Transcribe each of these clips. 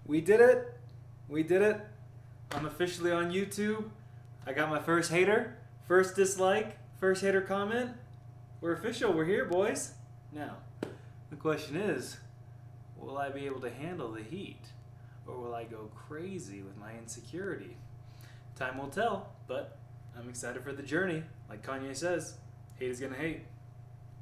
We did it. We did it. I'm officially on YouTube. I got my first hater, first dislike, first hater comment. We're official. We're here, boys. Now, the question is, will I be able to handle the heat? Or will I go crazy with my insecurity? Time will tell, but I'm excited for the journey. Like Kanye says, hate is gonna hate.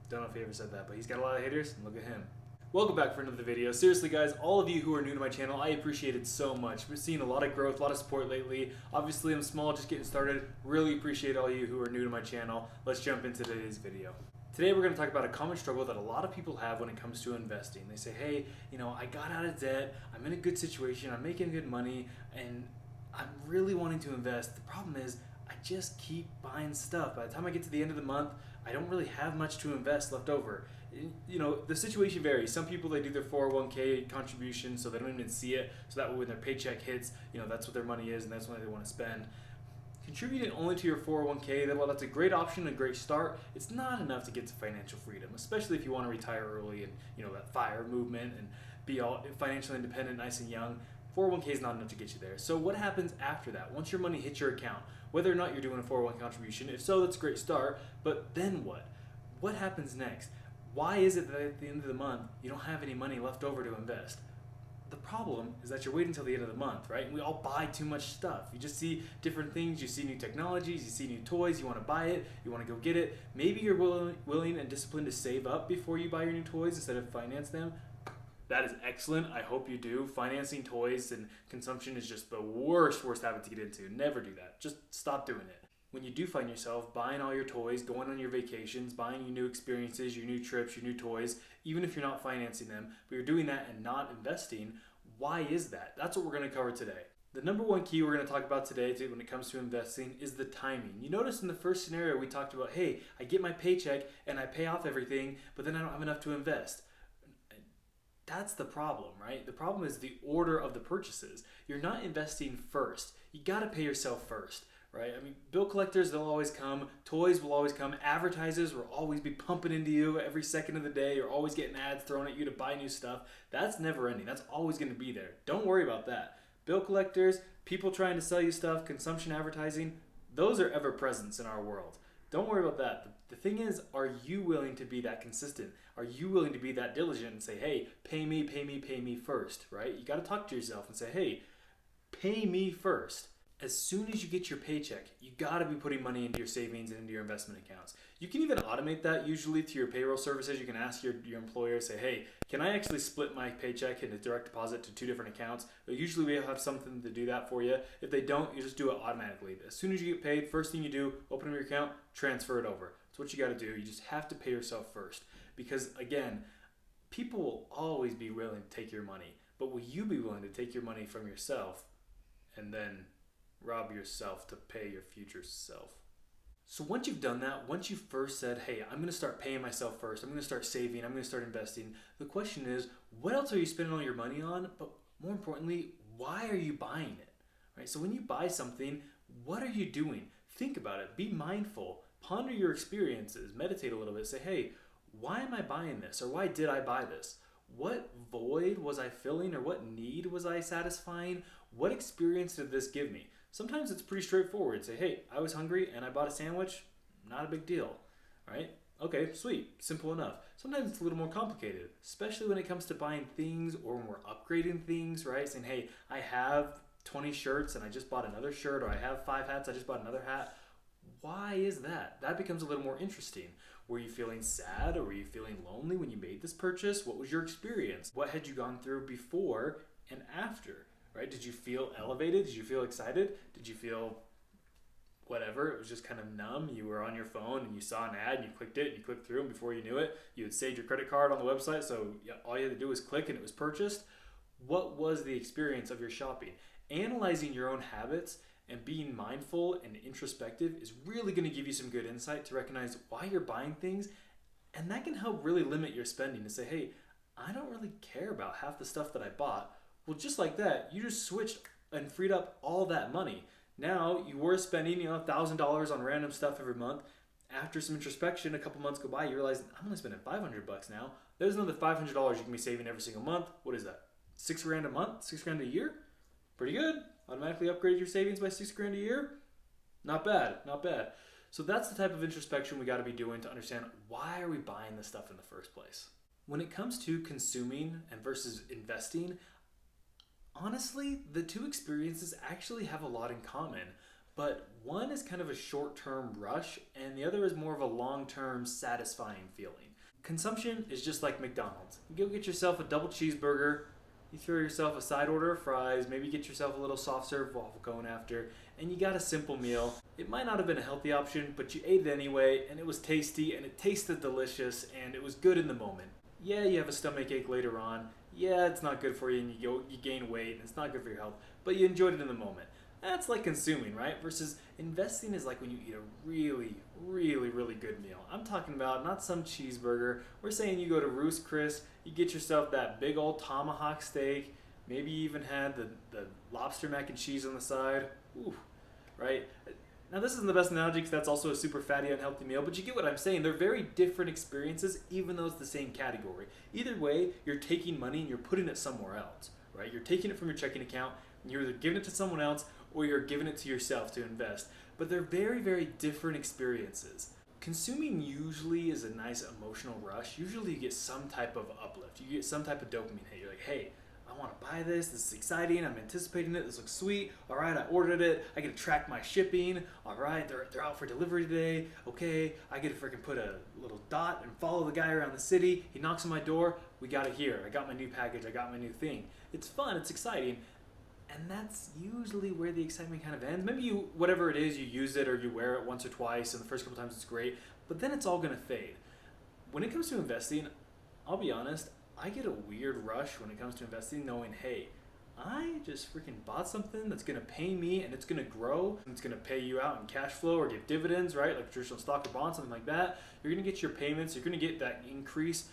Don't know if he ever said that, but he's got a lot of haters, and look at him. Welcome back for another video. Seriously guys, all of you who are new to my channel, I appreciate it so much. We're seeing a lot of growth, a lot of support lately. Obviously I'm small, just getting started. Really appreciate all you who are new to my channel. Let's jump into today's video. Today we're going to talk about a common struggle that a lot of people have when it comes to investing. They say, hey, I got out of debt, I'm in a good situation, I'm making good money, and I'm really wanting to invest. The problem is, I just keep buying stuff. By the time I get to the end of the month, I don't really have much to invest left over. The situation varies. Some people, they do their 401k contribution so they don't even see it, so that way when their paycheck hits, that's what their money is and that's what they want to spend. Contributing only to your 401k, well, that's a great option, a great start. It's not enough to get to financial freedom, especially if you want to retire early and, that FIRE movement and be all financially independent, nice and young. 401k is not enough to get you there. So what happens after that? Once your money hits your account, whether or not you're doing a 401k contribution, if so, that's a great start, but then what? What happens next? Why is it that at the end of the month, you don't have any money left over to invest? The problem is that you're waiting until the end of the month, right? And we all buy too much stuff. You just see different things, you see new technologies, you see new toys, you want to buy it, you want to go get it. Maybe you're willing and disciplined to save up before you buy your new toys instead of finance them. That is excellent. I hope you do. Financing toys and consumption is just the worst habit to get into. Never do that. Just stop doing it. When you do find yourself buying all your toys, going on your vacations, buying your new experiences, your new trips, your new toys, even if you're not financing them, but you're doing that and not investing, why is that? That's what we're going to cover today. The number one key we're going to talk about today when it comes to investing is the timing. You notice in the first scenario we talked about, hey, I get my paycheck and I pay off everything, but then I don't have enough to invest. That's the problem, right? The problem is the order of the purchases. You're not investing first. You got to pay yourself first, right? I mean, bill collectors, they'll always come. Toys will always come. Advertisers will always be pumping into you every second of the day. You're always getting ads thrown at you to buy new stuff. That's never ending. That's always going to be there. Don't worry about that. Bill collectors, people trying to sell you stuff, consumption advertising, those are ever present in our world. Don't worry about that. The thing is, are you willing to be that consistent? Are you willing to be that diligent and say, hey, pay me first, right? You got to talk to yourself and say, hey, pay me first. As soon as you get your paycheck, you got to be putting money into your savings and into your investment accounts. You can even automate that usually to your payroll services. You can ask your employer, say, hey, can I actually split my paycheck into direct deposit to 2 different accounts? But usually we have something to do that for you. If they don't, you just do it automatically. As soon as you get paid, first thing you do, open up your account, transfer it over. That's what you got to do. You just have to pay yourself first. Because again, people will always be willing to take your money. But will you be willing to take your money from yourself and then rob yourself to pay your future self? So once you've done that, once you first said, hey, I'm going to start paying myself first, I'm going to start saving, I'm going to start investing, the question is, what else are you spending all your money on? But more importantly, why are you buying it? Right? So when you buy something, what are you doing? Think about it. Be mindful. Ponder your experiences. Meditate a little bit. Say, hey, why am I buying this? Or why did I buy this? What void was I filling, or what need was I satisfying? What experience did this give me? Sometimes it's pretty straightforward. Say, hey, I was hungry and I bought a sandwich. Not a big deal, right? Okay, sweet, simple enough. Sometimes it's a little more complicated, especially when it comes to buying things or when we're upgrading things, right? Saying, hey, I have 20 shirts and I just bought another shirt, or I have 5 hats, I just bought another hat. Why is that? That becomes a little more interesting. Were you feeling sad, or were you feeling lonely when you made this purchase? What was your experience? What had you gone through before and after? Right? Did you feel elevated? Did you feel excited? Did you feel whatever? It was just kind of numb. You were on your phone and you saw an ad and you clicked it and you clicked through, and before you knew it, you had saved your credit card on the website, so all you had to do was click and it was purchased. What was the experience of your shopping? Analyzing your own habits and being mindful and introspective is really going to give you some good insight to recognize why you're buying things, and that can help really limit your spending to say, hey, I don't really care about half the stuff that I bought. Well, just like that, you just switched and freed up all that money. Now you were spending, $1,000 on random stuff every month. After some introspection, a couple months go by, you realize I'm only spending $500 now. There's another $500 you can be saving every single month. What is that? $6 grand a month, $6 grand a year. Pretty good. Automatically upgrade your savings by $6 grand a year. Not bad, not bad. So that's the type of introspection we got to be doing to understand why are we buying this stuff in the first place. When it comes to consuming and versus investing, honestly, the two experiences actually have a lot in common, but one is kind of a short-term rush and the other is more of a long-term satisfying feeling. Consumption is just like McDonald's. You go get yourself a double cheeseburger, you throw yourself a side order of fries, maybe get yourself a little soft serve waffle cone after, and you got a simple meal. It might not have been a healthy option, but you ate it anyway, and it was tasty, and it tasted delicious, and it was good in the moment. Yeah, you have a stomach ache later on. Yeah, it's not good for you, and you gain weight, and it's not good for your health, but you enjoyed it in the moment. That's like consuming, right? Versus investing is like when you eat a really, really, really good meal. I'm talking about not some cheeseburger. We're saying you go to Ruth's Chris, you get yourself that big old tomahawk steak, maybe you even had the lobster mac and cheese on the side. Ooh, right? Now this isn't the best analogy because that's also a super fatty, unhealthy meal, but you get what I'm saying. They're very different experiences, even though it's the same category. Either way, you're taking money and you're putting it somewhere else, right? You're taking it from your checking account, and you're either giving it to someone else or you're giving it to yourself to invest. But they're very, very different experiences. Consuming usually is a nice emotional rush. Usually you get some type of uplift. You get some type of dopamine hit. You're like, hey, I want to buy this. This is exciting. I'm anticipating it. This looks sweet. All right, I ordered it. I get to track my shipping. All right, they're out for delivery today. Okay, I get to freaking put a little dot and follow the guy around the city. He knocks on my door. We got it here. I got my new package. I got my new thing. It's fun. It's exciting. And that's usually where the excitement kind of ends. Maybe you, whatever it is, you use it or you wear it once or twice, and the first couple times it's great, but then it's all gonna fade. When it comes to investing, I'll be honest, I get a weird rush when it comes to investing knowing, hey, I just freaking bought something that's gonna pay me and it's gonna grow and it's gonna pay you out in cash flow or give dividends, right? Like traditional stock or bond, something like that. You're gonna get your payments, you're gonna get that increase.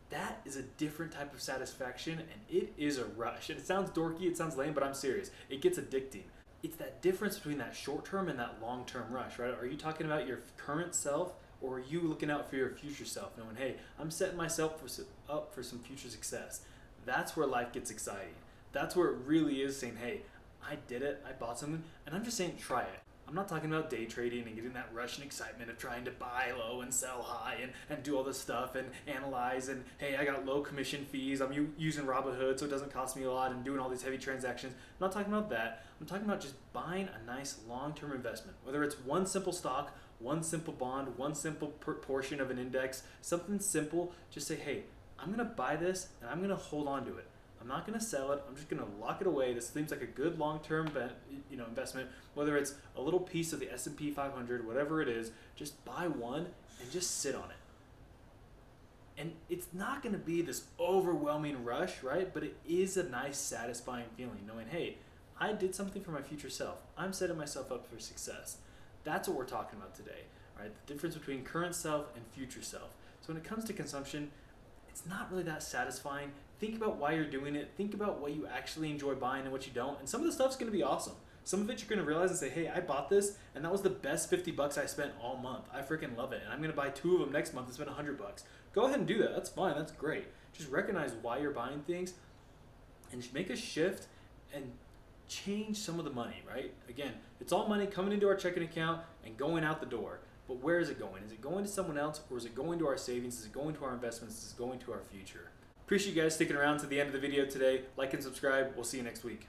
That is a different type of satisfaction and it is a rush. And it sounds dorky, it sounds lame, but I'm serious. It gets addicting. It's that difference between that short term and that long term rush, right? Are you talking about your current self or are you looking out for your future self, knowing, hey, I'm setting myself up for some future success? That's where life gets exciting. That's where it really is saying, hey, I did it, I bought something, and I'm just saying try it. I'm not talking about day trading and getting that rush and excitement of trying to buy low and sell high and do all this stuff and analyze and, hey, I got low commission fees. I'm using Robinhood so it doesn't cost me a lot and doing all these heavy transactions. I'm not talking about that. I'm talking about just buying a nice long-term investment, whether it's one simple stock, one simple bond, one simple portion of an index, something simple. Just say, hey, I'm going to buy this and I'm going to hold on to it. I'm not going to sell it. I'm just going to lock it away. This seems like a good long-term investment, whether it's a little piece of the S&P 500, whatever it is, just buy one and just sit on it. And it's not going to be this overwhelming rush, right? But it is a nice, satisfying feeling knowing, hey, I did something for my future self. I'm setting myself up for success. That's what we're talking about today, right? The difference between current self and future self. So when it comes to consumption, it's not really that satisfying. Think about why you're doing it. Think about what you actually enjoy buying and what you don't. And some of the stuff's going to be awesome. Some of it you're going to realize and say, hey, I bought this and that was the best $50 I spent all month. I freaking love it. And I'm going to buy 2 of them next month and spend $100. Go ahead and do that. That's fine. That's great. Just recognize why you're buying things and make a shift and change some of the money, right? Again, it's all money coming into our checking account and going out the door. But where is it going? Is it going to someone else or is it going to our savings? Is it going to our investments? Is it going to our future? Appreciate you guys sticking around to the end of the video today. Like and subscribe. We'll see you next week.